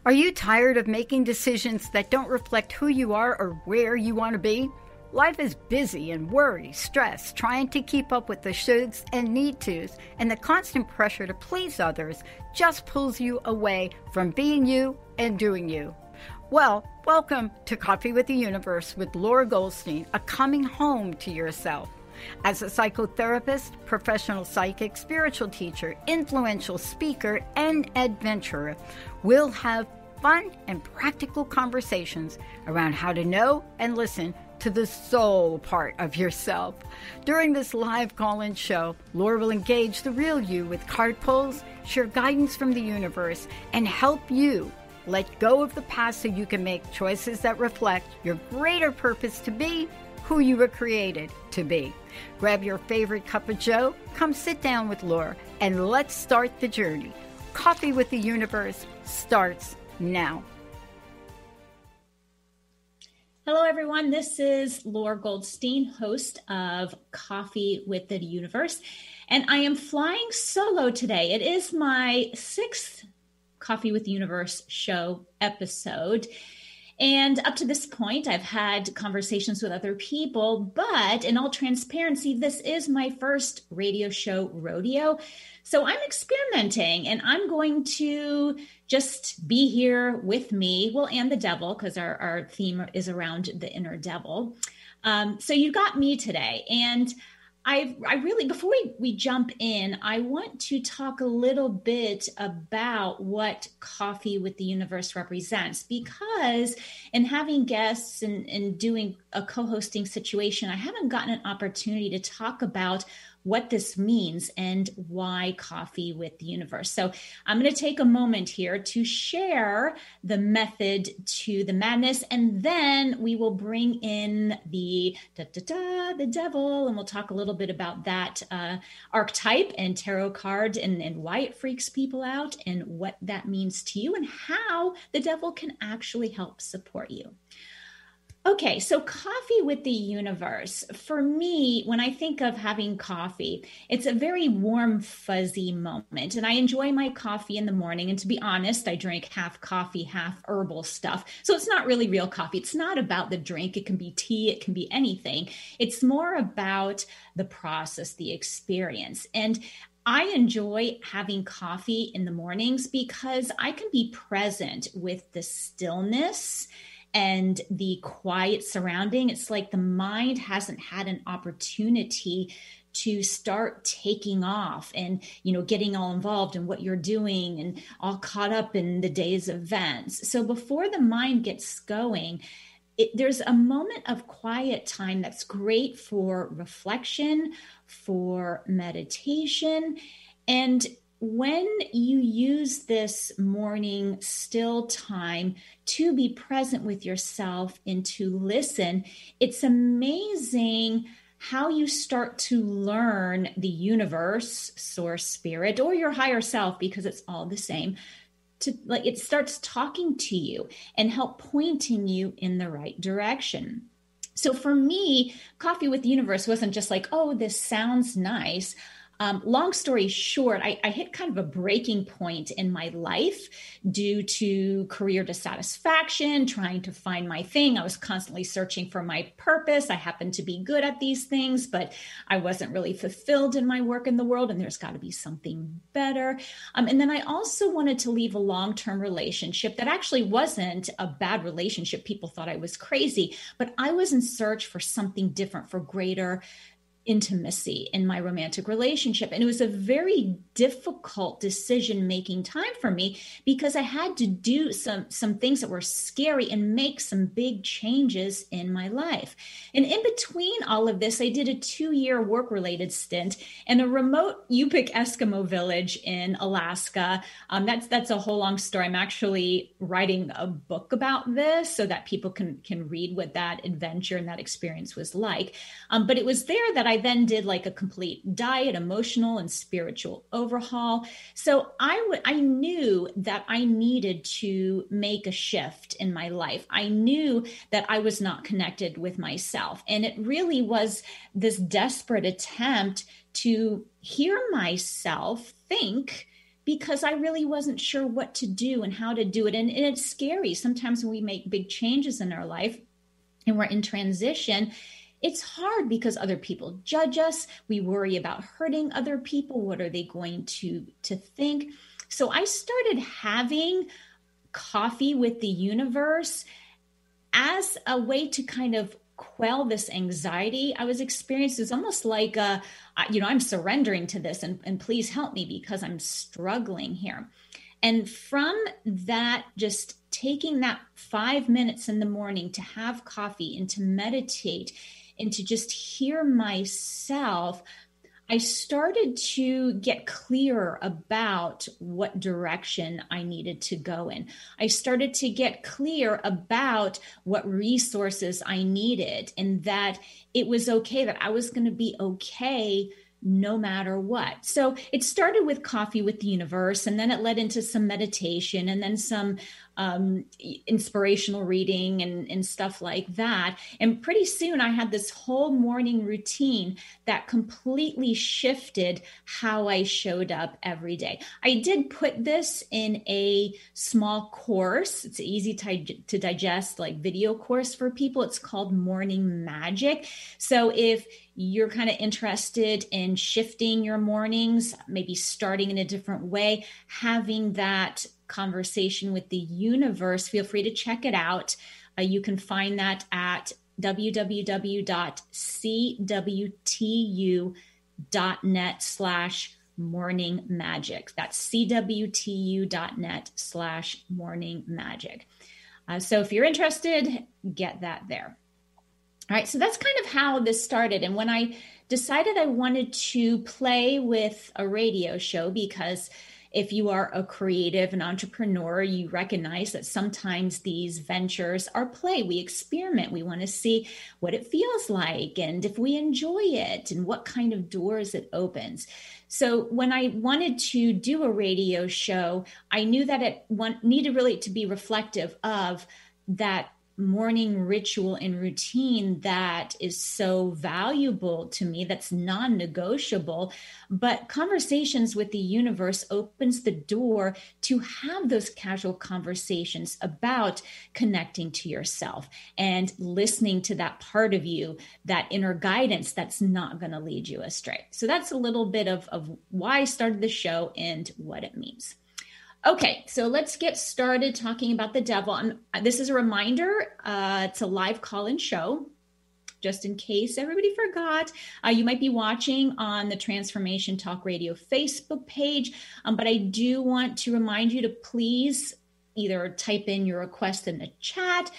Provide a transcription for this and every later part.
Are you tired of making decisions that don't reflect who you are or where you want to be? Life is busy and worry, stress, trying to keep up with the shoulds and need tos, and the constant pressure to please others just pulls you away from being you and doing you. Well, welcome to Coffee with the Universe with Laura Goldstein, a coming home to yourself. As a psychotherapist, professional psychic, spiritual teacher, influential speaker, and adventurer, we'll have fun and practical conversations around how to know and listen to the soul part of yourself. During this live call-in show, Laura will engage the real you with card pulls, share guidance from the universe, and help you let go of the past so you can make choices that reflect your greater purpose to be who you were created to be. Grab your favorite cup of joe, come sit down with Laura, and let's start the journey. Coffee with the Universe starts now. Hello, everyone. This is Laura Goldstein, host of Coffee with the Universe, and I am flying solo today. It is my 6th Coffee with the Universe show episode. And up to this point, I've had conversations with other people, but in all transparency, this is my first radio show rodeo. So I'm experimenting and I'm going to just be here with me, well, and the devil, because our theme is around the inner devil. So you got me today. And I really, before we jump in, I want to talk a little bit about what Coffee with the Universe represents, because in having guests and doing a co-hosting situation, I haven't gotten an opportunity to talk about what this means and why Coffee with the Universe. So I'm going to take a moment here to share the method to the madness, and then we will bring in the devil, and we'll talk a little bit about that archetype and tarot card and why it freaks people out and what that means to you and how the devil can actually help support you. Okay, so Coffee with the Universe. For me, when I think of having coffee, it's a very warm, fuzzy moment. And I enjoy my coffee in the morning. And to be honest, I drink half coffee, half herbal stuff. So it's not really real coffee. It's not about the drink. It can be tea. It can be anything. It's more about the process, the experience. And I enjoy having coffee in the mornings because I can be present with the stillness and the quiet surrounding. It's like the mind hasn't had an opportunity to start taking off and, getting all involved in what you're doing and all caught up in the day's events. So before the mind gets going, there's a moment of quiet time that's great for reflection, for meditation. And when you use this morning still time to be present with yourself and to listen, it's amazing how you start to learn the universe, source, spirit, or your higher self, because it's all the same. It starts talking to you and help pointing you in the right direction. So for me, Coffee with the Universe wasn't just like, oh, this sounds nice. Long story short, I hit kind of a breaking point in my life due to career dissatisfaction, trying to find my thing. I was constantly searching for my purpose. I happened to be good at these things, but I wasn't really fulfilled in my work in the world, and there's got to be something better. And then I also wanted to leave a long-term relationship that actually wasn't a bad relationship. People thought I was crazy, but I was in search for something different, for greater intimacy in my romantic relationship. And it was a very difficult decision-making time for me because I had to do some things that were scary and make some big changes in my life. And in between all of this, I did a 2-year work-related stint in a remote Yupik Eskimo village in Alaska. That's a whole long story. I'm actually writing a book about this so that people can read what that adventure and that experience was like. But it was there that I then did like a complete diet, emotional and spiritual overhaul. So I knew that I needed to make a shift in my life. I knew that I was not connected with myself. And it really was this desperate attempt to hear myself think because I really wasn't sure what to do and how to do it. And it's scary. Sometimes when we make big changes in our life and we're in transition, it's hard because other people judge us. We worry about hurting other people. What are they going to think? So I started having coffee with the universe as a way to kind of quell this anxiety I was experiencing. It's almost like, I'm surrendering to this and please help me because I'm struggling here. And from that, just taking that 5 minutes in the morning to have coffee and to meditate and to just hear myself, I started to get clearer about what direction I needed to go in. I started to get clear about what resources I needed and that it was okay, that I was going to be okay no matter what. So it started with coffee with the universe, and then it led into some meditation and then some inspirational reading and stuff like that. And pretty soon I had this whole morning routine that completely shifted how I showed up every day. I did put this in a small course. It's easy to digest, like video course for people. It's called Morning Magic. So if you're kind of interested in shifting your mornings, maybe starting in a different way, having that conversation with the universe, feel free to check it out. You can find that at www.cwtu.net/morning magic. That's cwtu.net/morning magic. So if you're interested, get that there. All right, so that's kind of how this started. And when I decided I wanted to play with a radio show, because if you are a creative and entrepreneur, you recognize that sometimes these ventures are play. We experiment. We want to see what it feels like and if we enjoy it and what kind of doors it opens. So when I wanted to do a radio show, I knew that it needed really to be reflective of that morning ritual and routine that is so valuable to me, that's non-negotiable. But conversations with the universe opens the door to have those casual conversations about connecting to yourself and listening to that part of you, that inner guidance that's not going to lead you astray. So that's a little bit of why I started the show and what it means. Okay, so let's get started talking about the devil. This is a reminder. It's a live call-in show, just in case everybody forgot. You might be watching on the Transformation Talk Radio Facebook page, but I do want to remind you to please either type in your request in the chat,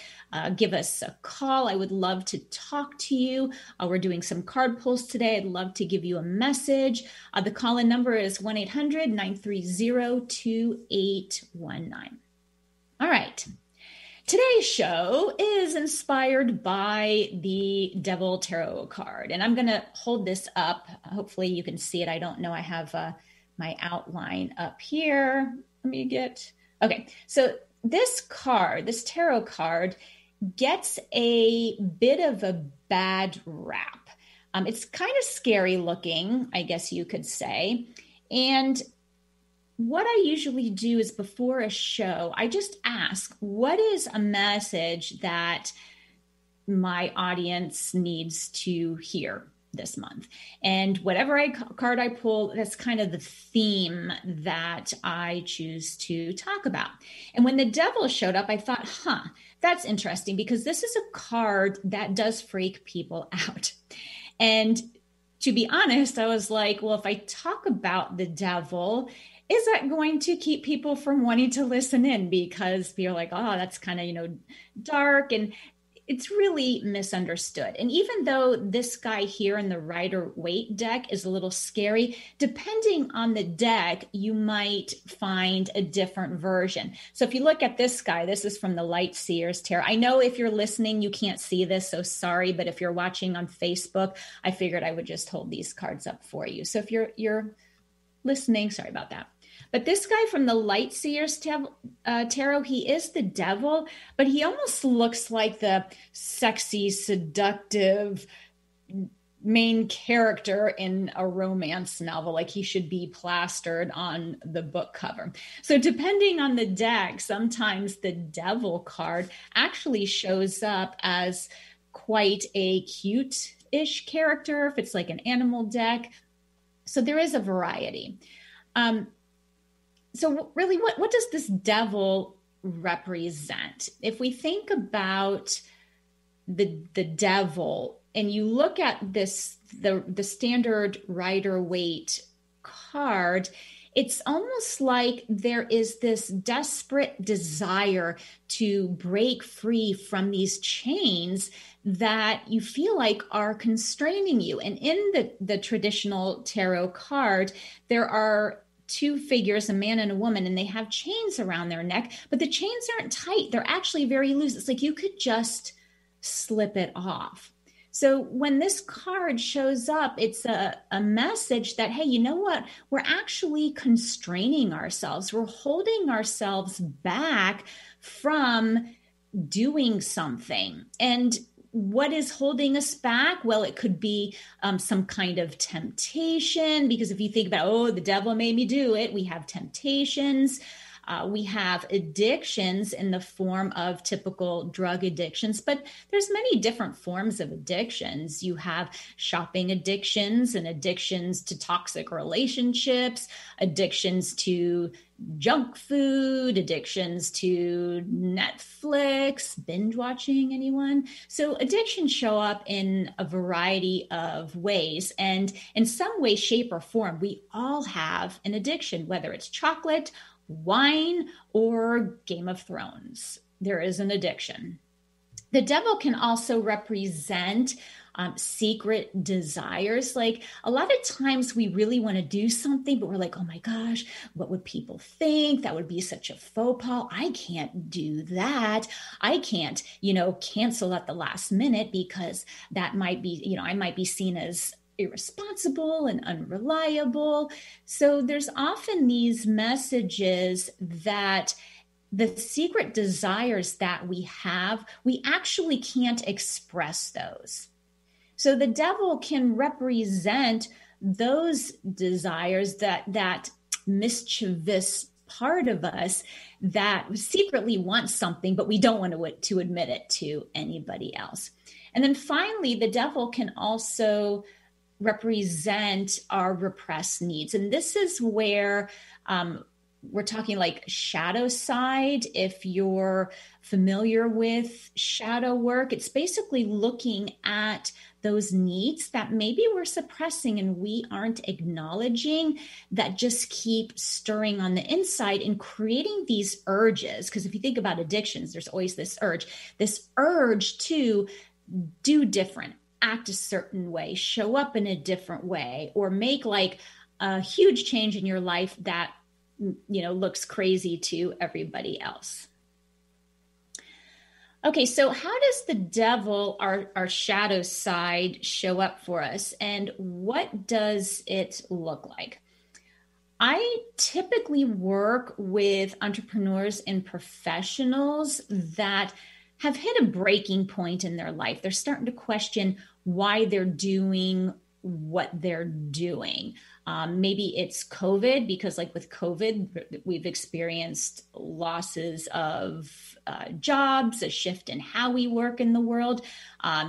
give us a call. I would love to talk to you. We're doing some card pulls today. I'd love to give you a message. The call-in number is 1-800-930-2819. All right. Today's show is inspired by the Devil Tarot card, and I'm going to hold this up. Hopefully you can see it. I don't know. I have my outline up here. Okay. So this card, this tarot card, gets a bit of a bad rap. It's kind of scary looking, I guess you could say. And what I usually do is before a show, I just ask, what is a message that my audience needs to hear this month? And whatever card I pull, that's kind of the theme that I choose to talk about. And when the devil showed up, I thought, that's interesting, because this is a card that does freak people out. And to be honest, I was like, well, if I talk about the devil, is that going to keep people from wanting to listen in? Because you're like, oh, that's kind of, dark, and it's really misunderstood. And even though this guy here in the Rider-Waite deck is a little scary, depending on the deck, you might find a different version. So if you look at this guy, this is from the Light Seers Tarot. I know if you're listening, you can't see this, so sorry. But if you're watching on Facebook, I figured I would just hold these cards up for you. So if you're listening, sorry about that. But this guy from the Light Seers Tarot, he is the devil, but he almost looks like the sexy, seductive, main character in a romance novel, like he should be plastered on the book cover. So depending on the deck, sometimes the devil card actually shows up as quite a cute-ish character if it's like an animal deck. So there is a variety. So really, what does this devil represent? If we think about the devil, and you look at this, the standard Rider-Waite card, it's almost like there is this desperate desire to break free from these chains that you feel like are constraining you. And in the traditional tarot card, there are two figures, a man and a woman, and they have chains around their neck, but the chains aren't tight. They're actually very loose. It's like you could just slip it off. So when this card shows up, it's a message that, hey, you know what? We're actually constraining ourselves. We're holding ourselves back from doing something. And what is holding us back? Well, it could be some kind of temptation, because if you think about, oh, the devil made me do it, we have temptations. We have addictions in the form of typical drug addictions, but there's many different forms of addictions. You have shopping addictions and addictions to toxic relationships, addictions to junk food, addictions to Netflix, binge watching, anyone? So addictions show up in a variety of ways. And in some way, shape, or form, we all have an addiction, whether it's chocolate, wine, or Game of Thrones. There is an addiction. The devil can also represent secret desires. Like a lot of times we really want to do something, but we're like, oh my gosh, what would people think? That would be such a faux pas. I can't do that. I can't, cancel at the last minute because that might be, I might be seen as irresponsible and unreliable. So there's often these messages that the secret desires that we have, we actually can't express those. So the devil can represent those desires, that mischievous part of us that secretly wants something, but we don't want to admit it to anybody else. And then finally, the devil can also represent our repressed needs. And this is where we're talking like shadow side. If you're familiar with shadow work, it's basically looking at those needs that maybe we're suppressing and we aren't acknowledging, that just keep stirring on the inside and creating these urges. Because if you think about addictions, there's always this urge to do different, act a certain way, show up in a different way, or make like a huge change in your life that, looks crazy to everybody else. Okay, so how does the devil, our shadow side, show up for us, and what does it look like? I typically work with entrepreneurs and professionals that have hit a breaking point in their life. They're starting to question why they're doing what they're doing. Maybe it's COVID, because like with COVID, we've experienced losses of jobs, a shift in how we work in the world.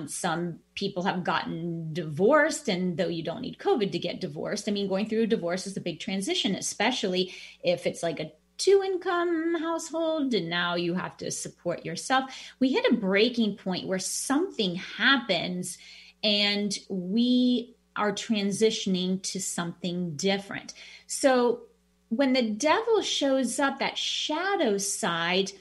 Some people have gotten divorced, and though you don't need COVID to get divorced, going through a divorce is a big transition, especially if it's like a 2-income household and now you have to support yourself. We hit a breaking point where something happens and we are transitioning to something different. So when the devil shows up, that shadow side,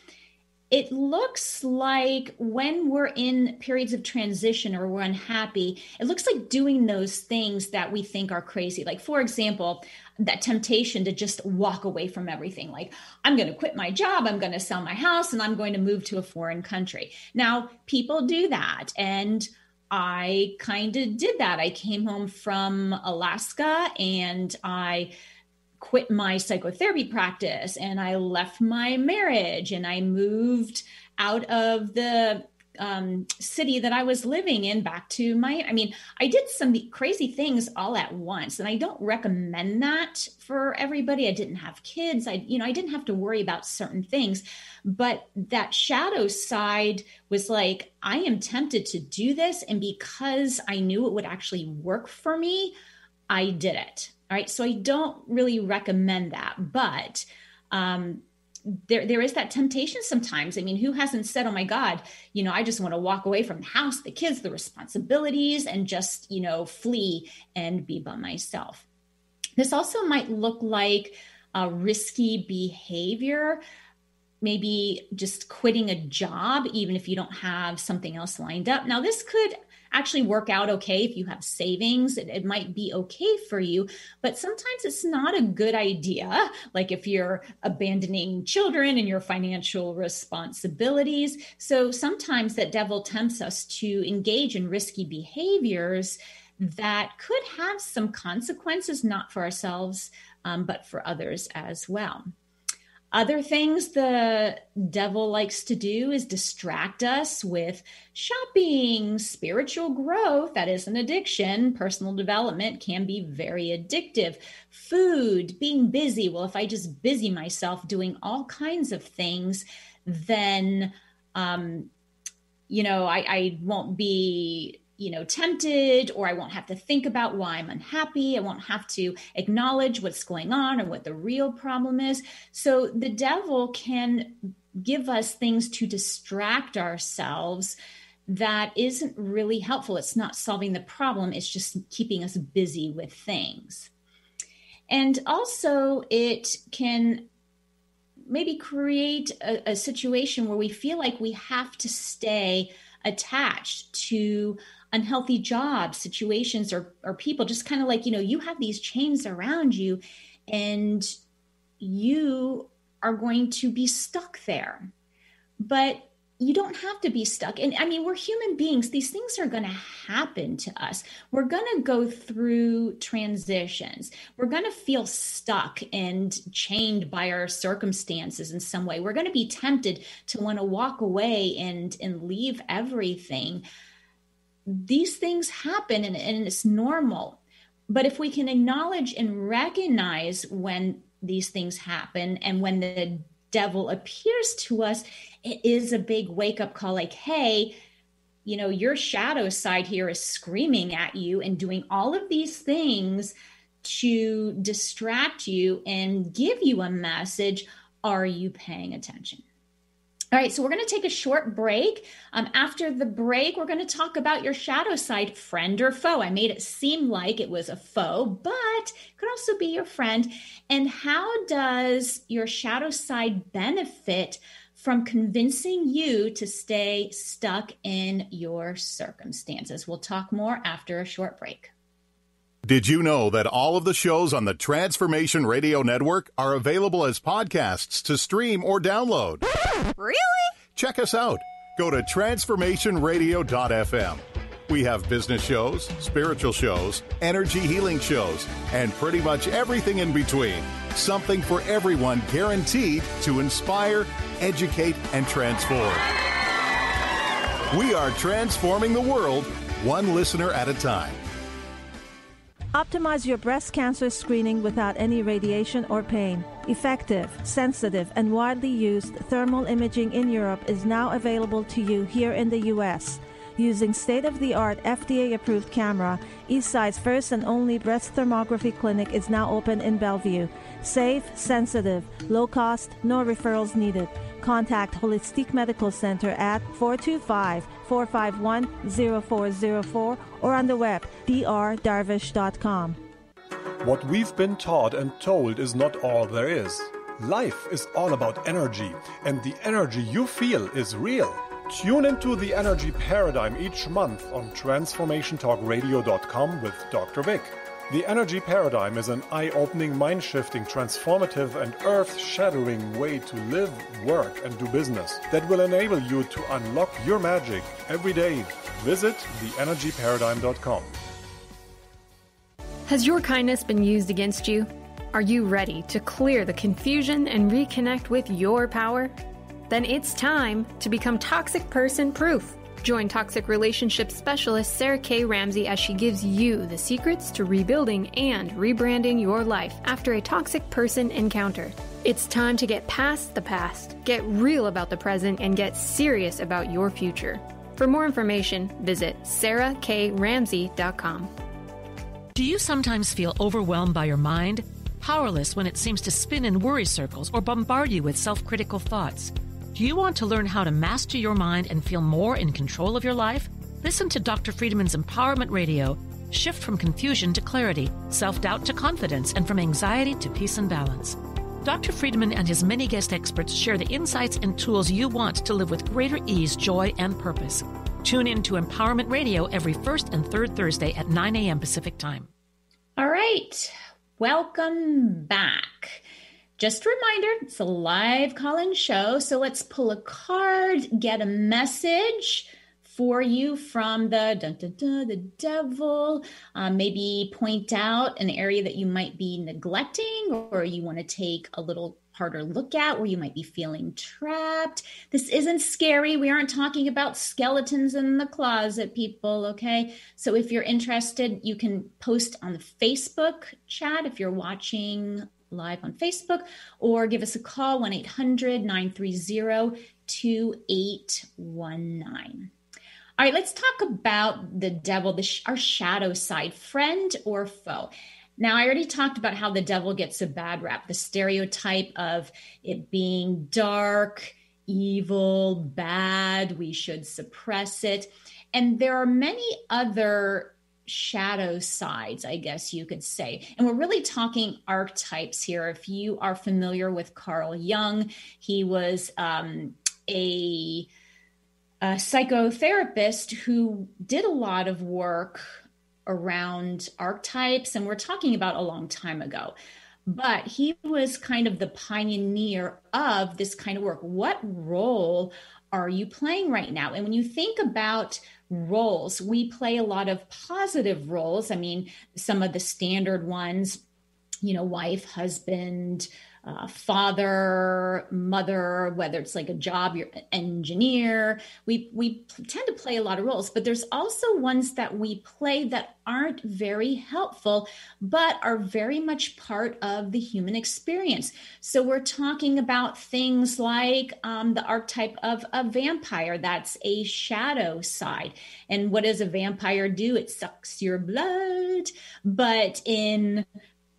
it looks like when we're in periods of transition or we're unhappy, it looks like doing those things that we think are crazy. Like, for example, that temptation to just walk away from everything. Like, I'm going to quit my job, I'm going to sell my house, and I'm going to move to a foreign country. Now, people do that. And I kind of did that. I came home from Alaska and I quit my psychotherapy practice and I left my marriage and I moved out of the city that I was living in back to I did some crazy things all at once, and I don't recommend that for everybody. I didn't have kids. I didn't have to worry about certain things, but that shadow side was like, I am tempted to do this. And because I knew it would actually work for me, I did it. All right. So I don't really recommend that, but, there is that temptation sometimes. I mean, who hasn't said, oh my God, I just want to walk away from the house, the kids, the responsibilities, and just, flee and be by myself. This also might look like a risky behavior, maybe just quitting a job, even if you don't have something else lined up. Now, this could actually work out okay if you have savings. It might be okay for you, but sometimes it's not a good idea. Like if you're abandoning children and your financial responsibilities. So sometimes that devil tempts us to engage in risky behaviors that could have some consequences, not for ourselves, but for others as well. Other things the devil likes to do is distract us with shopping, spiritual growth. That is an addiction. Personal development can be very addictive. Food, being busy. Well, if I just busy myself doing all kinds of things, then, I won't be tempted, or I won't have to think about why I'm unhappy. I won't have to acknowledge what's going on or what the real problem is. So the devil can give us things to distract ourselves that isn't really helpful. It's not solving the problem. It's just keeping us busy with things. And also it can maybe create a situation where we feel like we have to stay attached to unhealthy jobs, situations, or people, just kind of like, you have these chains around you and you are going to be stuck there. But you don't have to be stuck. And we're human beings. These things are going to happen to us. We're going to go through transitions. We're going to feel stuck and chained by our circumstances in some way. We're going to be tempted to want to walk away and leave everything. These things happen and it's normal. But if we can acknowledge and recognize when these things happen and when the devil appears to us, it is a big wake-up call, like, hey, your shadow side here is screaming at you and doing all of these things to distract you and give you a message. Are you paying attention? All right, so we're going to take a short break. After the break, we're going to talk about your shadow side, friend or foe. I made it seem like it was a foe, but it could also be your friend. And how does your shadow side benefit from convincing you to stay stuck in your circumstances? We'll talk more after a short break. Did you know that all of the shows on the Transformation Radio Network are available as podcasts to stream or download? Really? Check us out. Go to transformationradio.fm. We have business shows, spiritual shows, energy healing shows, and pretty much everything in between. Something for everyone, guaranteed to inspire, educate, and transform. We are transforming the world, one listener at a time. Optimize your breast cancer screening without any radiation or pain. Effective, sensitive, and widely used thermal imaging in Europe is now available to you here in the U.S. Using state-of-the-art FDA-approved camera, Eastside's first and only breast thermography clinic is now open in Bellevue. Safe, sensitive, low cost, no referrals needed. Contact Holistic Medical Center at 425-451-0404 or on the web, drdarvish.com. What we've been taught and told is not all there is. Life is all about energy, and the energy you feel is real. Tune into the Energy Paradigm each month on TransformationTalkRadio.com with Dr. Vic. The Energy Paradigm is an eye-opening, mind-shifting, transformative, and earth-shattering way to live, work, and do business that will enable you to unlock your magic every day. Visit theenergyparadigm.com. Has your kindness been used against you? Are you ready to clear the confusion and reconnect with your power? Then it's time to become Toxic Person Proof. Join toxic relationship specialist Sarah K. Ramsey as she gives you the secrets to rebuilding and rebranding your life after a toxic person encounter. It's time to get past the past, get real about the present, and get serious about your future. For more information, visit sarahkramsey.com. Do you sometimes feel overwhelmed by your mind? Powerless when it seems to spin in worry circles or bombard you with self-critical thoughts? Do you want to learn how to master your mind and feel more in control of your life? Listen to Dr. Friedman's Empowerment Radio. Shift from confusion to clarity, self-doubt to confidence, and from anxiety to peace and balance. Dr. Friedman and his many guest experts share the insights and tools you want to live with greater ease, joy, and purpose. Tune in to Empowerment Radio every first and third Thursday at 9 a.m. Pacific Time. All right. Welcome back. Just a reminder, it's a live call-in show, so let's pull a card, get a message for you from the devil. Maybe point out an area that you might be neglecting or you want to take a little harder look at where you might be feeling trapped. This isn't scary. We aren't talking about skeletons in the closet, people, okay? So if you're interested, you can post on the Facebook chat if you're watching live on Facebook, or give us a call, 1-800-930-2819. All right, let's talk about the devil, our shadow side, friend or foe. Now, I already talked about how the devil gets a bad rap, the stereotype of it being dark, evil, bad, we should suppress it. And there are many other shadow sides, I guess you could say. And we're really talking archetypes here. If you are familiar with Carl Jung, he was a psychotherapist who did a lot of work around archetypes, and we're talking about a long time ago. But he was kind of the pioneer of this kind of work. What role are you playing right now? And when you think about roles, we play a lot of positive roles. I mean, some of the standard ones, wife, husband, father, mother, whether it's like a job, you're an engineer, we tend to play a lot of roles, but there's also ones that we play that aren't very helpful, but are very much part of the human experience. So we're talking about things like the archetype of a vampire. That's a shadow side. And what does a vampire do? It sucks your blood, but in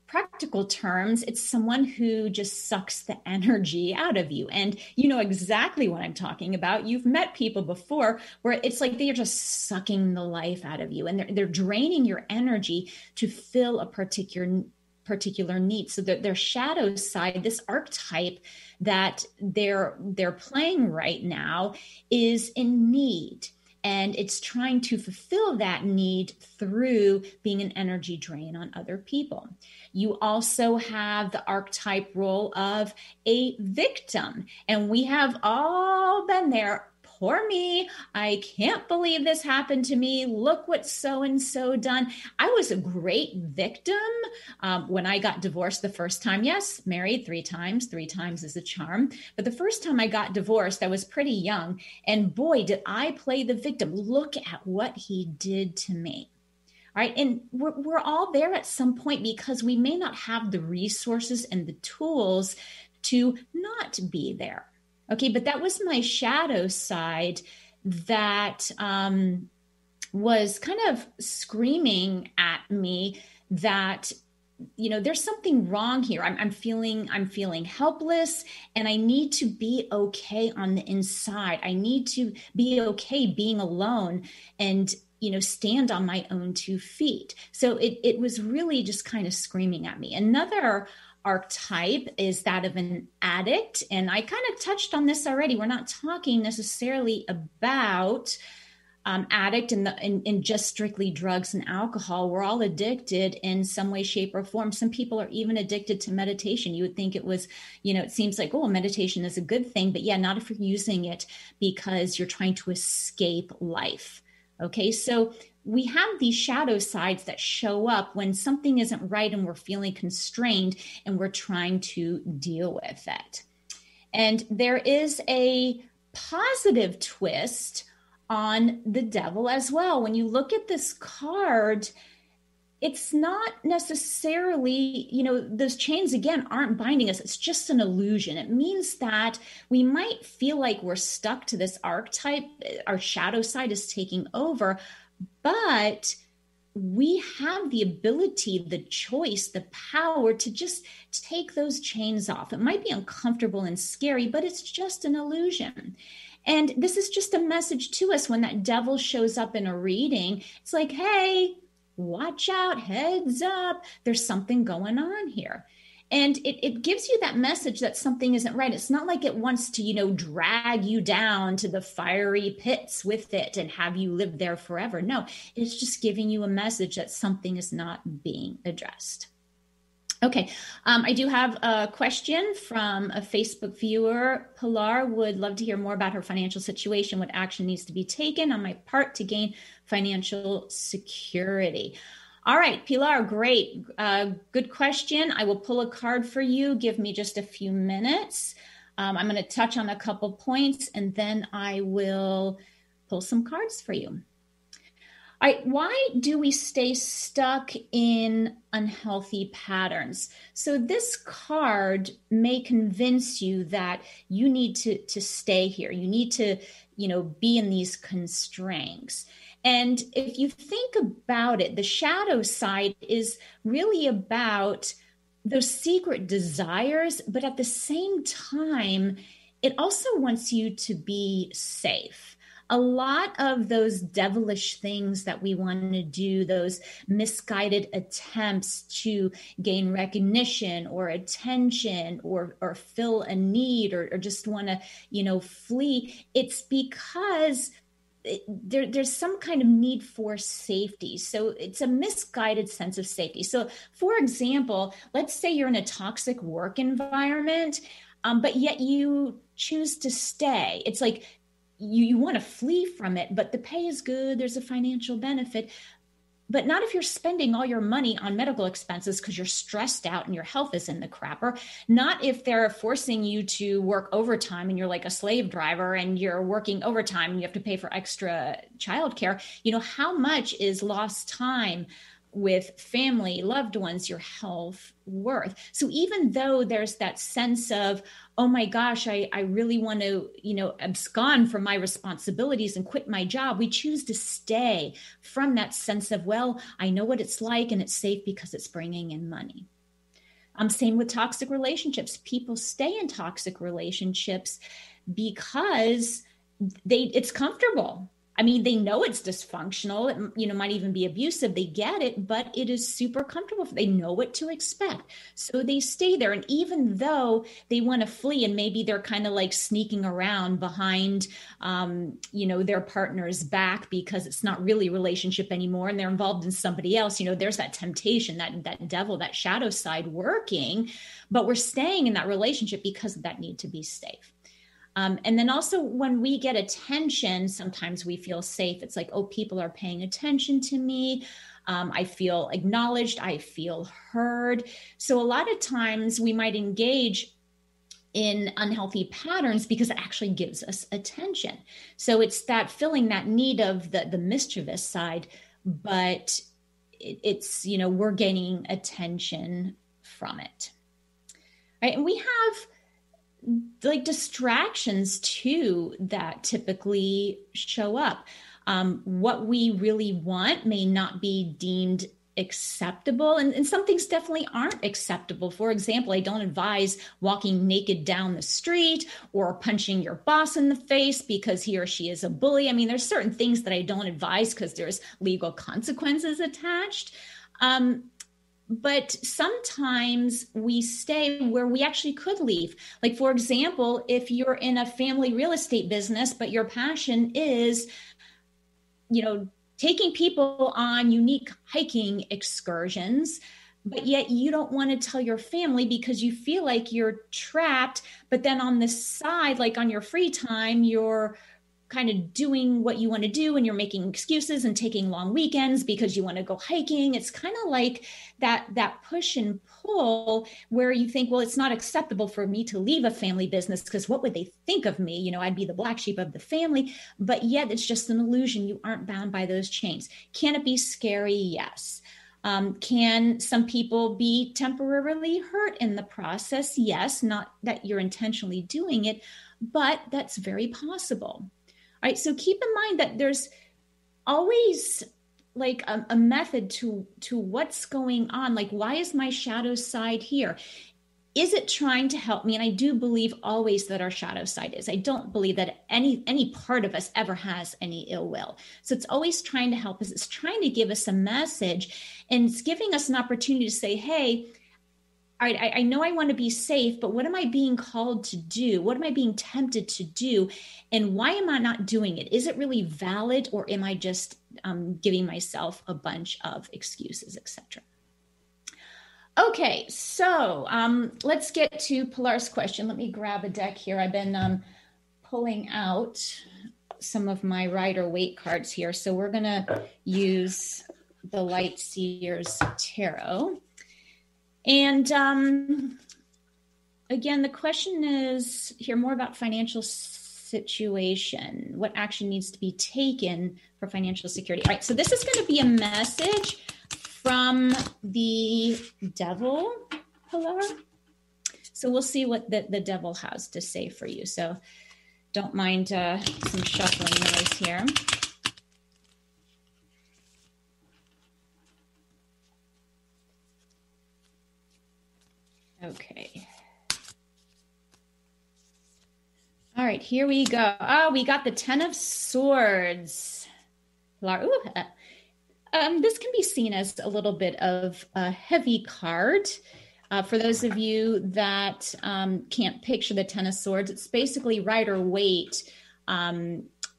practical terms, it's someone who just sucks the energy out of you. And you know exactly what I'm talking about. You've met people before where it's like they're just sucking the life out of you, and they're draining your energy to fill a particular need. So that their shadow side, this archetype that they're playing right now, is in need. And it's trying to fulfill that need through being an energy drain on other people. You also have the archetype role of a victim. And we have all been there. Poor me. I can't believe this happened to me. Look what so-and-so done. I was a great victim when I got divorced the first time. Yes, married 3 times. 3 times is a charm. But the first time I got divorced, I was pretty young. And boy, did I play the victim. Look at what he did to me. All right. And we're all there at some point because we may not have the resources and the tools to not be there. Okay, but that was my shadow side that was kind of screaming at me that, there's something wrong here. I'm feeling helpless, and I need to be okay on the inside. I need to be okay being alone and, stand on my own 2 feet. So it was really just kind of screaming at me. Another archetype is that of an addict. And I kind of touched on this already. We're not talking necessarily about addict in just strictly drugs and alcohol. We're all addicted in some way, shape, or form. Some people are even addicted to meditation. You would think it was, it seems like, meditation is a good thing, but yeah, not if you're using it because you're trying to escape life. Okay, so we have these shadow sides that show up when something isn't right and we're feeling constrained and we're trying to deal with it. And there is a positive twist on the devil as well. When you look at this card, it's not necessarily, those chains, again, aren't binding us. It's just an illusion. It means that we might feel like we're stuck to this archetype. Our shadow side is taking over, but we have the ability, the choice, the power to just take those chains off. It might be uncomfortable and scary, but it's just an illusion. And this is just a message to us when that devil shows up in a reading. It's like, hey, watch out, heads up, there's something going on here. And it gives you that message that something isn't right. It's not like it wants to, drag you down to the fiery pits with it and have you live there forever. No, it's just giving you a message that something is not being addressed. Okay, I do have a question from a Facebook viewer. Pilar would love to hear more about her financial situation, what action needs to be taken on my part to gain financial security. All right, Pilar, great. Good question. I will pull a card for you. Give me just a few minutes. I'm going to touch on a couple points, and then I will pull some cards for you. All right, why do we stay stuck in unhealthy patterns? So this card may convince you that you need to stay here. You need to, be in these constraints. And if you think about it, the shadow side is really about those secret desires, but at the same time, it also wants you to be safe. A lot of those devilish things that we want to do, those misguided attempts to gain recognition or attention or fill a need or just want to, flee, it's because there's some kind of need for safety. So it's a misguided sense of safety. So for example, let's say you're in a toxic work environment, but yet you choose to stay. It's like you want to flee from it, but the pay is good. There's a financial benefit, but not if you're spending all your money on medical expenses because you're stressed out and your health is in the crapper. Not if they're forcing you to work overtime and you're like a slave driver and you're working overtime and you have to pay for extra childcare. How much is lost time with family, loved ones, your health worth? So even though there's that sense of, oh my gosh, I really want to, abscond from my responsibilities and quit my job, we choose to stay from that sense of, well, I know what it's like and it's safe because it's bringing in money. Same with toxic relationships. People stay in toxic relationships because it's comfortable. I mean, they know it's dysfunctional, it, might even be abusive. They get it, but it is super comfortable. They know what to expect. So they stay there. And even though they want to flee and maybe they're kind of like sneaking around behind, their partner's back because it's not really a relationship anymore and they're involved in somebody else, there's that temptation, that devil, that shadow side working, but we're staying in that relationship because of that need to be safe. And then also when we get attention, sometimes we feel safe. It's like, oh, people are paying attention to me. I feel acknowledged. I feel heard. So a lot of times we might engage in unhealthy patterns because it actually gives us attention. So it's that filling that need of the mischievous side, but it's, we're gaining attention from it. Right? And we have like distractions too that typically show up. What we really want may not be deemed acceptable, and some things definitely aren't acceptable. For example, I don't advise walking naked down the street or punching your boss in the face because he or she is a bully. I mean, there's certain things that I don't advise because there's legal consequences attached. But sometimes we stay where we actually could leave. Like, for example, if you're in a family real estate business, but your passion is, taking people on unique hiking excursions, but yet you don't want to tell your family because you feel like you're trapped. But then on the side, like on your free time, you're kind of doing what you want to do and you're making excuses and taking long weekends because you want to go hiking. It's kind of like that push and pull where you think, well, it's not acceptable for me to leave a family business because what would they think of me? I'd be the black sheep of the family, but yet it's just an illusion. You aren't bound by those chains. Can it be scary? Yes. Can some people be temporarily hurt in the process? Yes, not that you're intentionally doing it, but that's very possible. All right, so keep in mind that there's always like a method to what's going on. Like, why is my shadow side here? Is it trying to help me? And I do believe always that our shadow side is. I don't believe that any part of us ever has any ill will. So it's always trying to help us. It's trying to give us a message, and it's giving us an opportunity to say, hey, all right, I know I want to be safe, but what am I being called to do? What am I being tempted to do? And why am I not doing it? Is it really valid, or am I just giving myself a bunch of excuses, etc.? Okay, so let's get to Pilar's question. Let me grab a deck here. I've been pulling out some of my Rider-Waite cards here. So we're going to use the Light Seers Tarot. And again, the question is here more about financial situation. What action needs to be taken for financial security? All right, so this is going to be a message from the Devil, Pilar. So we'll see what the Devil has to say for you. So don't mind some shuffling noise here. Okay. All right, here we go. Oh, we got the Ten of Swords. Pilar, ooh, this can be seen as a little bit of a heavy card. For those of you that can't picture the Ten of Swords, it's basically Rider-Waite.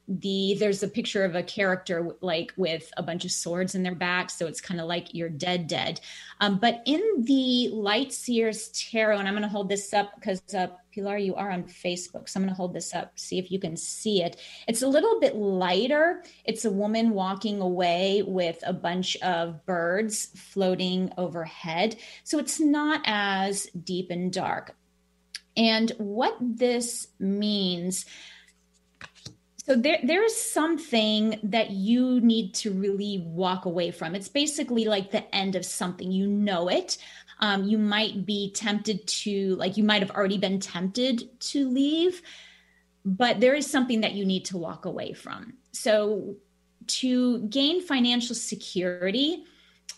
There's a picture of a character like with a bunch of swords in their back, so it's kind of like you're dead. But in the Light Seers Tarot, and I'm going to hold this up because Pilar, you are on Facebook, so I'm going to hold this up, see if you can see it. It's a little bit lighter. It's a woman walking away with a bunch of birds floating overhead, so it's not as deep and dark. And what this means, so there's something that you need to really walk away from. It's basically like the end of something. You know it. You might be tempted to, like you might have already been tempted to leave, but there is something that you need to walk away from. So to gain financial security,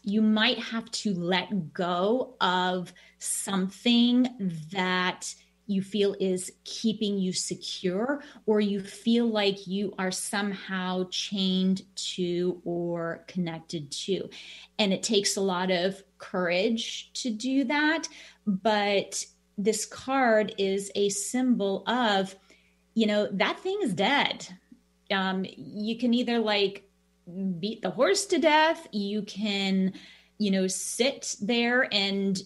you might have to let go of something that you feel is keeping you secure, or you feel like you are somehow chained to or connected to. And it takes a lot of courage to do that. But this card is a symbol of, that thing is dead. You can either like beat the horse to death. You can, sit there and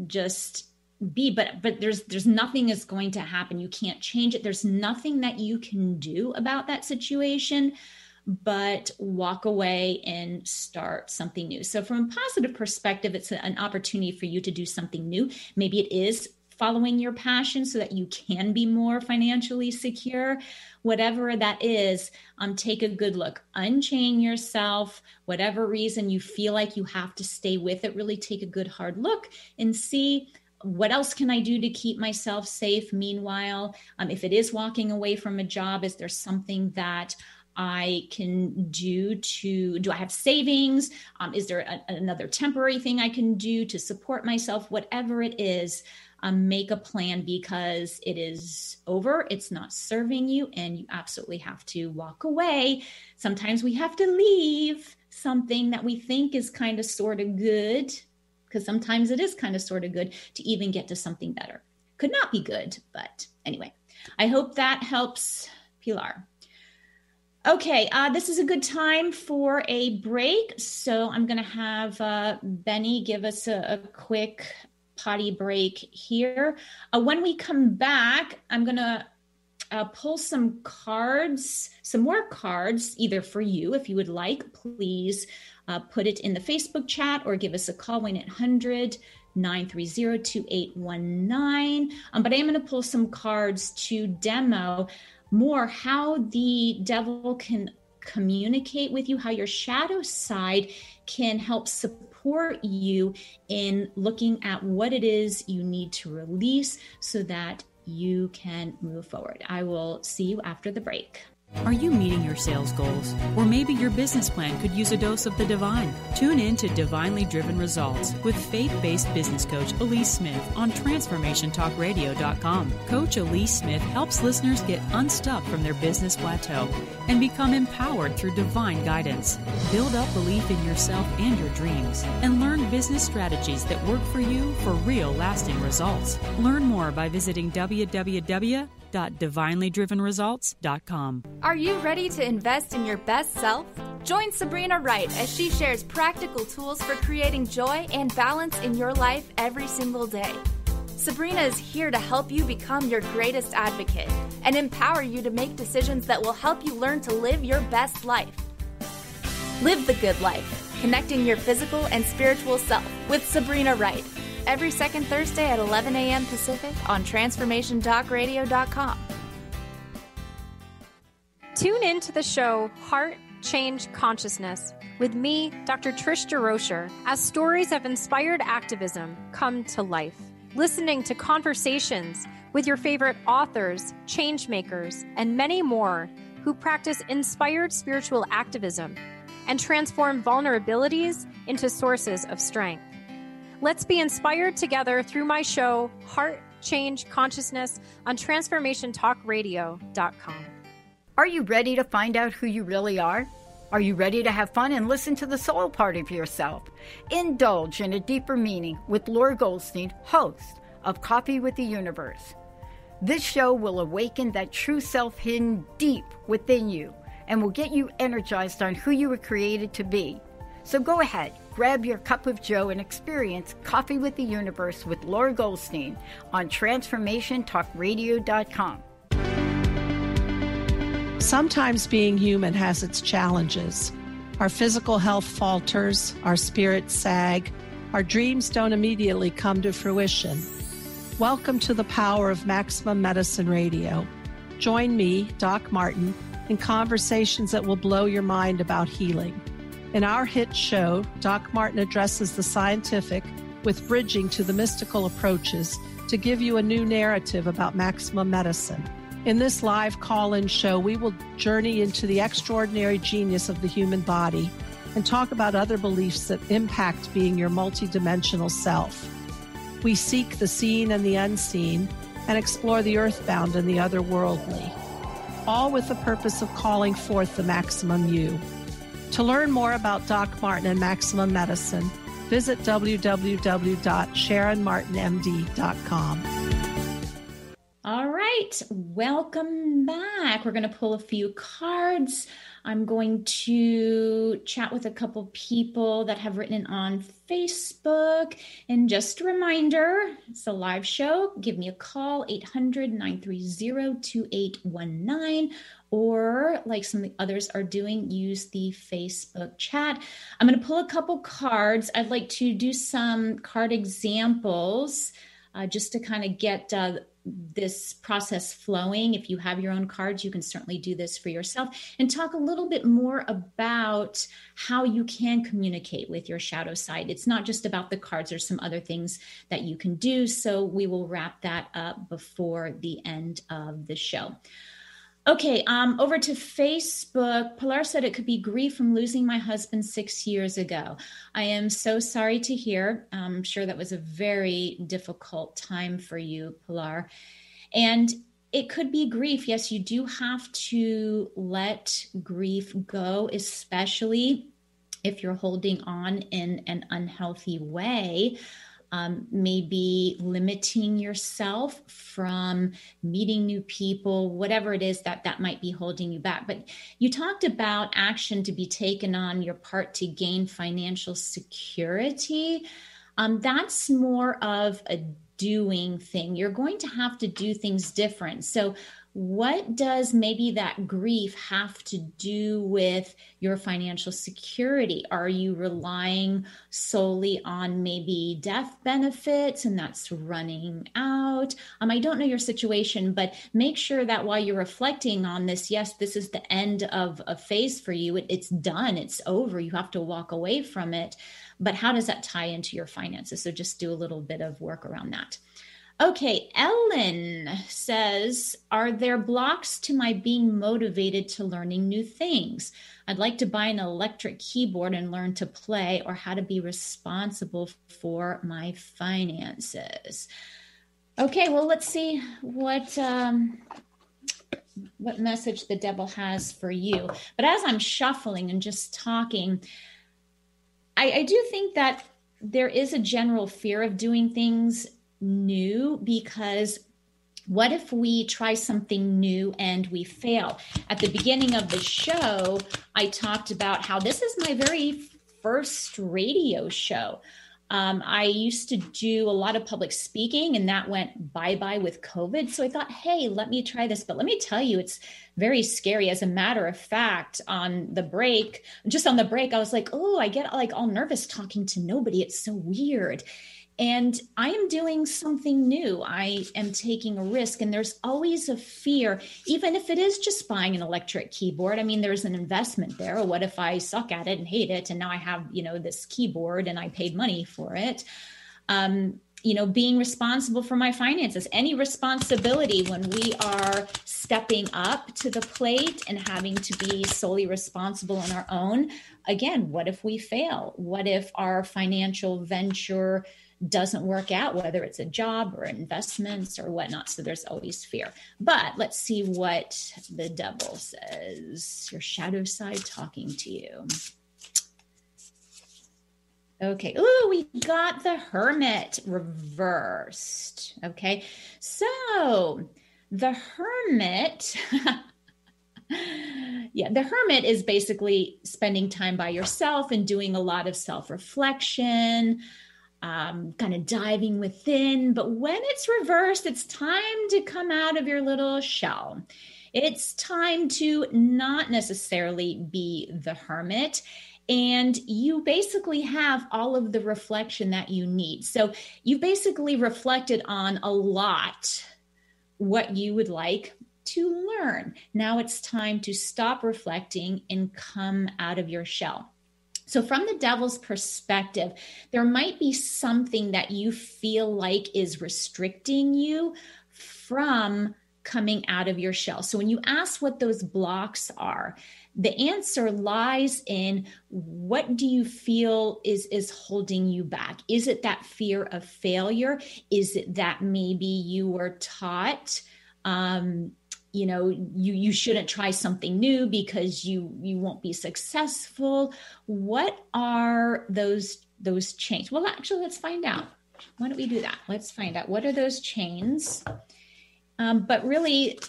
just be, but there's nothing is going to happen. You can't change it. There's nothing that you can do about that situation, but walk away and start something new. So from a positive perspective, it's an opportunity for you to do something new. Maybe it is following your passion so that you can be more financially secure. Whatever that is, take a good look. Unchain yourself. Whatever reason you feel like you have to stay with it, really take a good hard look and see, what else can I do to keep myself safe? Meanwhile, if it is walking away from a job, is there something that I can do I have savings? Is there another temporary thing I can do to support myself? Whatever it is, make a plan, because it is over. It's not serving you, and you absolutely have to walk away. Sometimes we have to leave something that we think is kind of sort of good, because sometimes it is kind of sort of good to even get to something better. Could not be good, but anyway, I hope that helps, Pilar. Okay, this is a good time for a break. So I'm going to have Benny give us a quick potty break here. When we come back, I'm going to pull some cards, some more cards, either for you, if you would like, please put it in the Facebook chat or give us a call, 1-800-930-2819. But I am going to pull some cards to demo more how the devil can communicate with you, how your shadow side can help support you in looking at what it is you need to release so that you can move forward. I will see you after the break. Are you meeting your sales goals? Or maybe your business plan could use a dose of the divine. Tune in to Divinely Driven Results with faith-based business coach Elise Smith on TransformationTalkRadio.com. Coach Elise Smith helps listeners get unstuck from their business plateau and become empowered through divine guidance. Build up belief in yourself and your dreams and learn business strategies that work for you for real lasting results. Learn more by visiting www.divinelydrivenresults.com. Are you ready to invest in your best self? Join Sabrina Wright as she shares practical tools for creating joy and balance in your life every single day. Sabrina is here to help you become your greatest advocate and empower you to make decisions that will help you learn to live your best life. Live the good life, connecting your physical and spiritual self with Sabrina Wright. Every second Thursday at 11 a.m. Pacific on TransformationTalkRadio.com. Tune in to the show Heart Change Consciousness with me, Dr. Trish DeRocher, as stories of inspired activism come to life. Listening to conversations with your favorite authors, change makers, and many more who practice inspired spiritual activism and transform vulnerabilities into sources of strength. Let's be inspired together through my show, Heart Change Consciousness, on TransformationTalkRadio.com. Are you ready to find out who you really are? Are you ready to have fun and listen to the soul part of yourself? Indulge in a deeper meaning with Laura Goldstein, host of Coffee with the Universe. This show will awaken that true self hidden deep within you and will get you energized on who you were created to be. So go ahead, grab your cup of joe and experience Coffee with the Universe with Laura Goldstein on TransformationTalkRadio.com. Sometimes being human has its challenges. Our physical health falters, our spirits sag, our dreams don't immediately come to fruition. Welcome to the power of Maximum Medicine Radio. Join me, Doc Martin, in conversations that will blow your mind about healing. In our hit show, Doc Martin addresses the scientific with bridging to the mystical approaches to give you a new narrative about maximum medicine. In this live call-in show, we will journey into the extraordinary genius of the human body and talk about other beliefs that impact being your multidimensional self. We seek the seen and the unseen and explore the earthbound and the otherworldly, all with the purpose of calling forth the maximum you. To learn more about Doc Martin and Maximum Medicine, visit www.SharonMartinMD.com. All right, welcome back. We're going to pull a few cards. I'm going to chat with a couple people that have written on Facebook. And just a reminder, it's a live show. Give me a call, 800-930-2819. Or like some of the others are doing, use the Facebook chat. I'm going to pull a couple cards. I'd like to do some card examples just to kind of get this process flowing. If you have your own cards, you can certainly do this for yourself and talk a little bit more about how you can communicate with your shadow side. It's not just about the cards. There's some other things that you can do. So we will wrap that up before the end of the show. Okay, over to Facebook. Pilar said it could be grief from losing my husband 6 years ago. I am so sorry to hear. I'm sure that was a very difficult time for you, Pilar. And it could be grief. Yes, you do have to let grief go, especially if you're holding on in an unhealthy way. Maybe limiting yourself from meeting new people, whatever it is that might be holding you back. But you talked about action to be taken on your part to gain financial security. That's more of a doing thing. You're going to have to do things different. So What does maybe that grief have to do with your financial security? Are you relying solely on maybe death benefits and that's running out? I don't know your situation, but make sure that while you're reflecting on this, yes, this is the end of a phase for you. It's done. It's over. You have to walk away from it. But how does that tie into your finances? So just do a little bit of work around that. Okay, Ellen says, are there blocks to my being motivated to learning new things? I'd like to buy an electric keyboard and learn to play, or how to be responsible for my finances. Okay, well, let's see what message the devil has for you. But as I'm shuffling and just talking, I do think that there is a general fear of doing things new, because what if we try something new and we fail? At the beginning of the show, I talked about how this is my very first radio show. I used to do a lot of public speaking, and that went bye-bye with COVID. So I thought, hey, let me try this. But let me tell you, it's very scary. As a matter of fact, on the break, I was like, oh, I get like all nervous talking to nobody. It's so weird. And I am doing something new. I am taking a risk, and there's always a fear, even if it is just buying an electric keyboard. I mean, there's an investment there. Or what if I suck at it and hate it, and now I have, this keyboard and I paid money for it? Being responsible for my finances, any responsibility when we are stepping up to the plate and having to be solely responsible on our own. Again, what if we fail? What if our financial venture doesn't work out, whether it's a job or investments or whatnot? So there's always fear. But let's see what the devil says. Your shadow side talking to you. Okay. Ooh, we got the Hermit reversed. Okay. So the Hermit, the Hermit is basically spending time by yourself and doing a lot of self-reflection, kind of diving within. But when it's reversed, it's time to come out of your little shell. It's time to not necessarily be the hermit. And you basically have all of the reflection that you need. So you basically reflected on a lot what you would like to learn. Now it's time to stop reflecting and come out of your shell. So from the devil's perspective, there might be something that you feel like is restricting you from coming out of your shell. So when you ask what those blocks are, the answer lies in, what do you feel is holding you back? Is it that fear of failure? Is it that maybe you were taught, you shouldn't try something new because you won't be successful? What are those chains? Well, actually, let's find out. Why don't we do that? Let's find out. What are those chains? But really,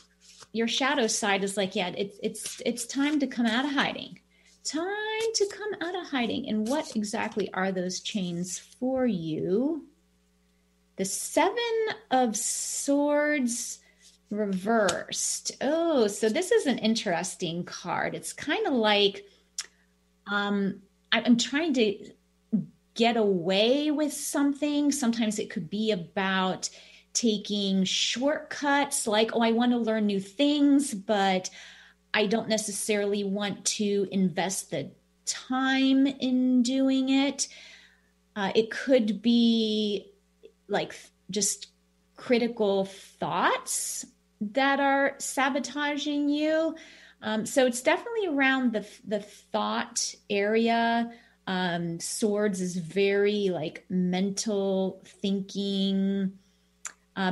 your shadow side is like, it's time to come out of hiding. Time to come out of hiding. And what exactly are those chains for you? The Seven of Swords reversed. Oh, so this is an interesting card. It's kind of like, I'm trying to get away with something. Sometimes it could be about taking shortcuts, like, I want to learn new things, but I don't necessarily want to invest the time in doing it. It could be like just critical thoughts that are sabotaging you. So it's definitely around the thought area. Swords is very like mental thinking.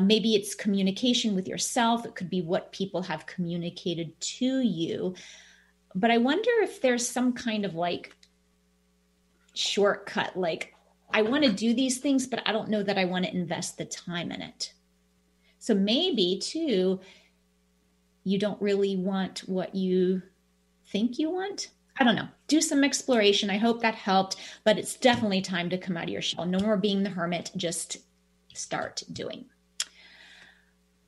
Maybe it's communication with yourself. It could be what people have communicated to you. But I wonder if there's some kind of like shortcut, like, I want to do these things, but I don't know that I want to invest the time in it. So maybe too, you don't really want what you think you want. I don't know. Do some exploration. I hope that helped, but it's definitely time to come out of your shell. No more being the hermit, just start doing.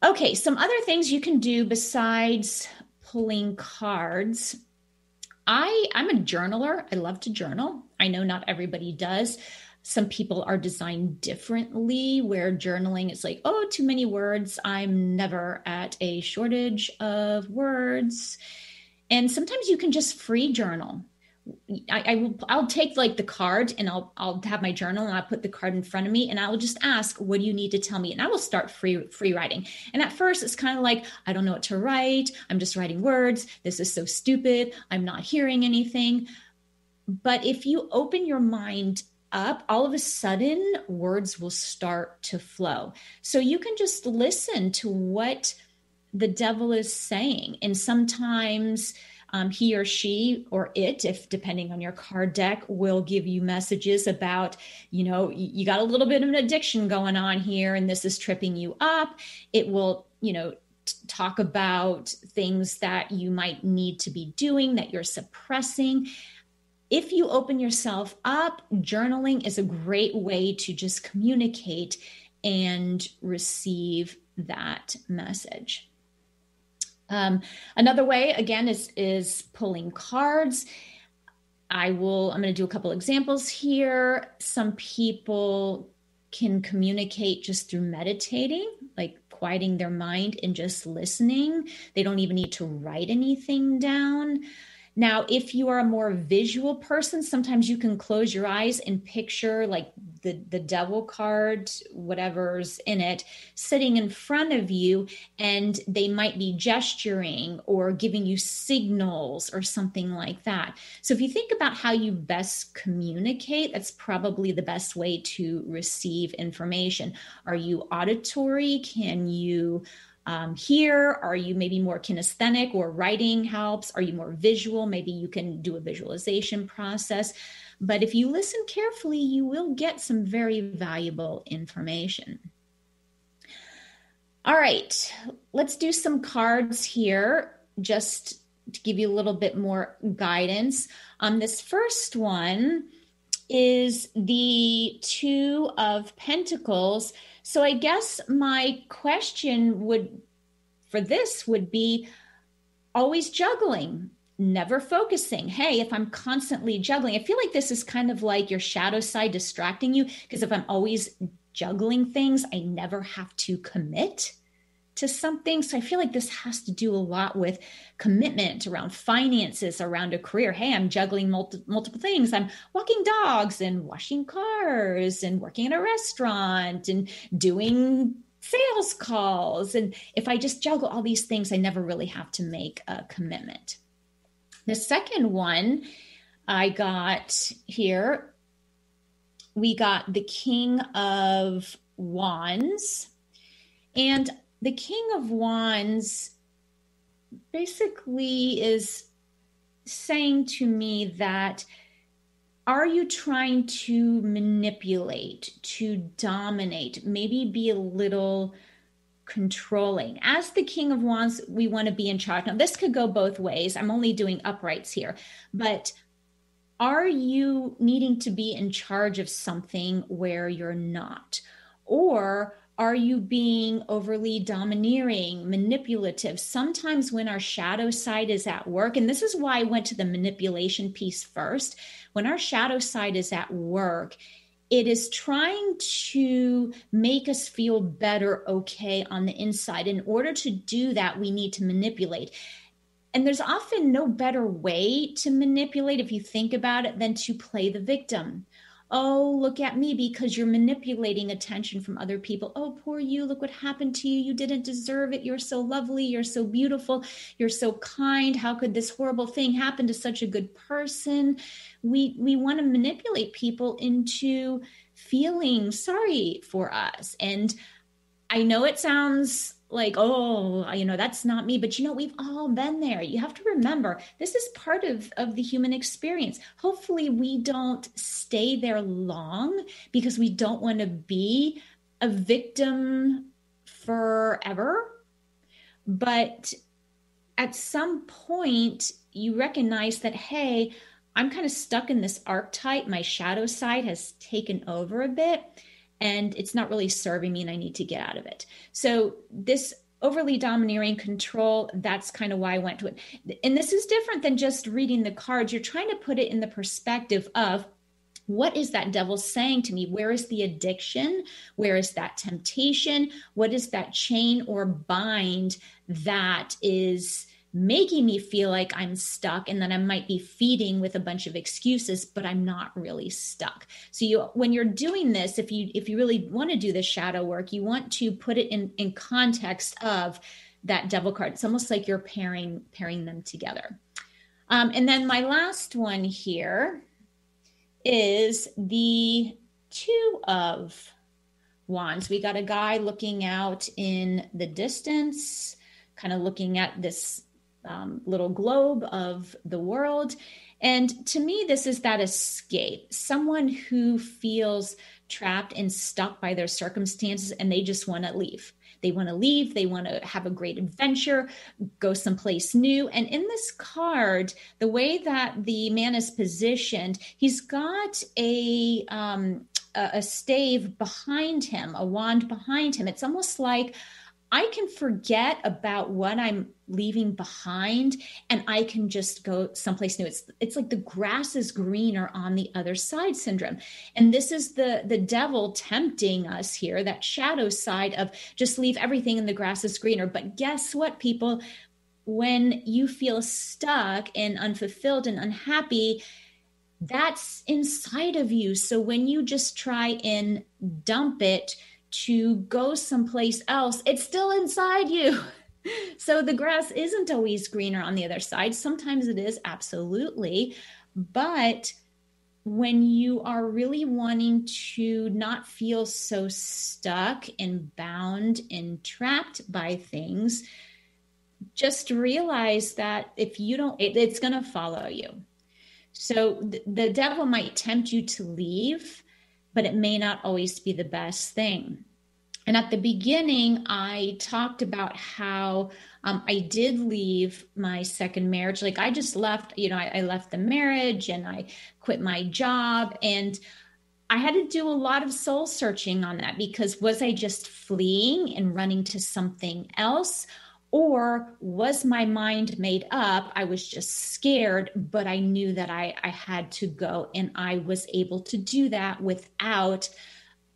Okay, some other things you can do besides pulling cards. I'm a journaler. I love to journal. I know not everybody does. Some people are designed differently, where journaling is like, oh, too many words. I'm never at a shortage of words. And sometimes you can just free journal. I'll take like the card and I'll have my journal and I'll put the card in front of me and I will just ask, what do you need to tell me? And I will start free writing. And at first it's kind of like, I don't know what to write. I'm just writing words. This is so stupid. I'm not hearing anything. But if you open your mind up, all of a sudden words will start to flow. So you can just listen to what the devil is saying. And sometimes he or she or it, if depending on your card deck, will give you messages about, you got a little bit of an addiction going on here and this is tripping you up. It will, talk about things that you might need to be doing that you're suppressing. If you open yourself up, journaling is a great way to just communicate and receive that message. Another way, again, is pulling cards. I'm going to do a couple examples here. Some people can communicate just through meditating, like quieting their mind and just listening. They don't even need to write anything down. Now, if you are a more visual person, sometimes you can close your eyes and picture like the devil card, whatever's in it, sitting in front of you, and they might be gesturing or giving you signals or something like that. So if you think about how you best communicate, that's probably the best way to receive information. Are you auditory? Can you hear? Are you maybe more kinesthetic, or writing helps? Are you more visual? Maybe you can do a visualization process. But if you listen carefully, you will get some very valuable information. All right, let's do some cards here just to give you a little bit more guidance. This first one is the Two of Pentacles. So I guess my question would be always juggling, never focusing. Hey, if I'm constantly juggling, I feel like this is kind of like your shadow side distracting you, because if I'm always juggling things, I never have to commit to something. So I feel like this has to do a lot with commitment around finances, around a career. Hey, I'm juggling multiple things. I'm walking dogs and washing cars and working in a restaurant and doing sales calls. And if I just juggle all these things, I never really have to make a commitment. The second one I got here, we got the King of Wands. And the King of Wands basically is saying to me that, are you trying to manipulate, to dominate, maybe be a little controlling? As the King of Wands, we want to be in charge. Now, this could go both ways. I'm only doing uprights here. But are you needing to be in charge of something where you're not? Or are you being overly domineering, manipulative? Sometimes when our shadow side is at work, and this is why I went to the manipulation piece first, when our shadow side is at work, it is trying to make us feel better, okay, on the inside. In order to do that, we need to manipulate. And there's often no better way to manipulate, if you think about it, than to play the victim. Oh, look at me, because you're manipulating attention from other people. Oh, poor you. Look what happened to you. You didn't deserve it. You're so lovely. You're so beautiful. You're so kind. How could this horrible thing happen to such a good person? We want to manipulate people into feeling sorry for us. And I know it sounds like, oh, that's not me. But, we've all been there. You have to remember, this is part of the human experience. Hopefully we don't stay there long, because we don't want to be a victim forever. But at some point, you recognize that, hey, I'm kind of stuck in this archetype. My shadow side has taken over a bit, and it's not really serving me, and I need to get out of it. So this overly domineering, control. That's kind of why I went to it. And this is different than just reading the cards. You're trying to put it in the perspective of, what is that devil saying to me? Where is the addiction? Where is that temptation? What is that chain or bind that is making me feel like I'm stuck, and that I might be feeding with a bunch of excuses, but I'm not really stuck. So when you're doing this, if you really want to do this shadow work, you want to put it in context of that devil card. It's almost like you're pairing them together. And then my last one here is the Two of Wands. We got a guy looking out in the distance, kind of looking at this little globe of the world. And to me, this is that escape, someone who feels trapped and stuck by their circumstances, and they just want to leave. They want to leave. They want to have a great adventure, go someplace new. And in this card, the way that the man is positioned, he's got a stave behind him, a wand behind him. It's almost like I can forget about what I'm leaving behind, and I can just go someplace new. It's like the grass is greener on the other side syndrome. And this is the devil tempting us here, that shadow side of just leave everything and the grass is greener. But guess what, people? When you feel stuck and unfulfilled and unhappy, that's inside of you. So when you just try and dump it to go someplace else, it's still inside you. So the grass isn't always greener on the other side. Sometimes it is, absolutely. But when you are really wanting to not feel so stuck and bound and trapped by things, just realize that if you don't, it's going to follow you. So the devil might tempt you to leave, but it may not always be the best thing. And at the beginning, I talked about how I did leave my second marriage. Like I just left, I left the marriage and I quit my job, and I had to do a lot of soul searching on that, because was I just fleeing and running to something else? Or was my mind made up? I was just scared, but I knew that I had to go, and I was able to do that without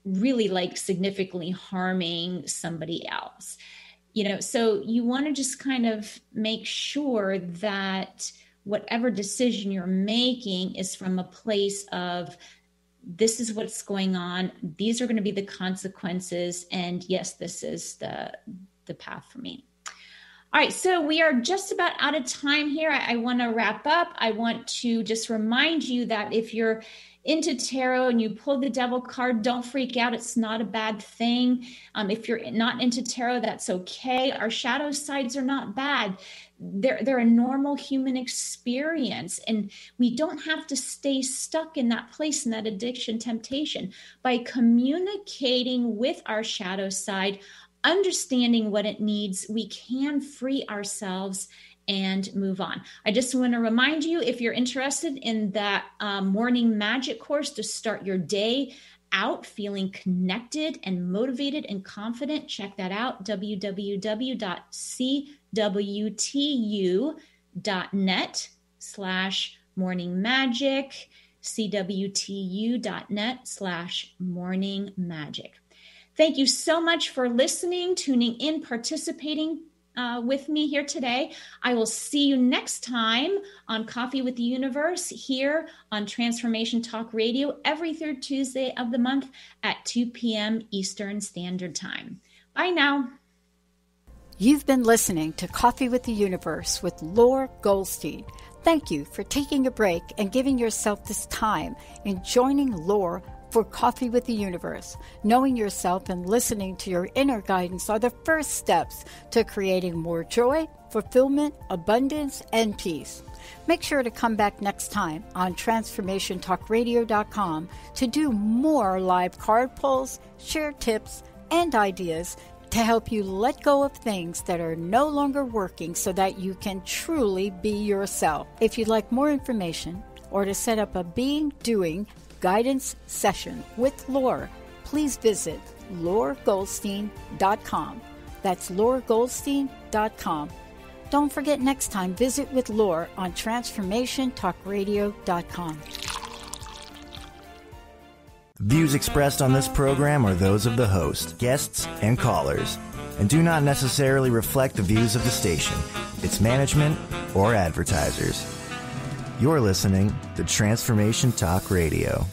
really like significantly harming somebody else. So you want to just kind of make sure that whatever decision you're making is from a place of, this is what's going on. These are going to be the consequences. And yes, this is the path for me. All right, so we are just about out of time here. I want to wrap up. I want to just remind you that if you're into tarot and you pull the devil card, don't freak out. It's not a bad thing. If you're not into tarot, that's okay. Our shadow sides are not bad. They're a normal human experience, and we don't have to stay stuck in that place, in that addiction, temptation. By communicating with our shadow side, understanding what it needs, we can free ourselves and move on. I just want to remind you, if you're interested in that morning magic course to start your day out feeling connected and motivated and confident, check that out, www.cwtu.net/morningmagic, cwtu.net/morningmagic. Thank you so much for listening, tuning in, participating with me here today. I will see you next time on Coffee with the Universe here on Transformation Talk Radio every third Tuesday of the month at 2 p.m. Eastern Standard Time. Bye now. You've been listening to Coffee with the Universe with Laura Goldstein. Thank you for taking a break and giving yourself this time and joining Laura for Coffee with the Universe. Knowing yourself and listening to your inner guidance are the first steps to creating more joy, fulfillment, abundance, and peace. Make sure to come back next time on TransformationTalkRadio.com to do more live card pulls, share tips, and ideas to help you let go of things that are no longer working so that you can truly be yourself. If you'd like more information or to set up a being, doing, guidance session with Laura, please visit lauragoldstein.com. That's LoreGoldstein.com. Don't forget, next time, visit with Lore on TransformationTalkRadio.com. Views expressed on this program are those of the host, guests, and callers, and do not necessarily reflect the views of the station, its management, or advertisers. You're listening to Transformation Talk Radio.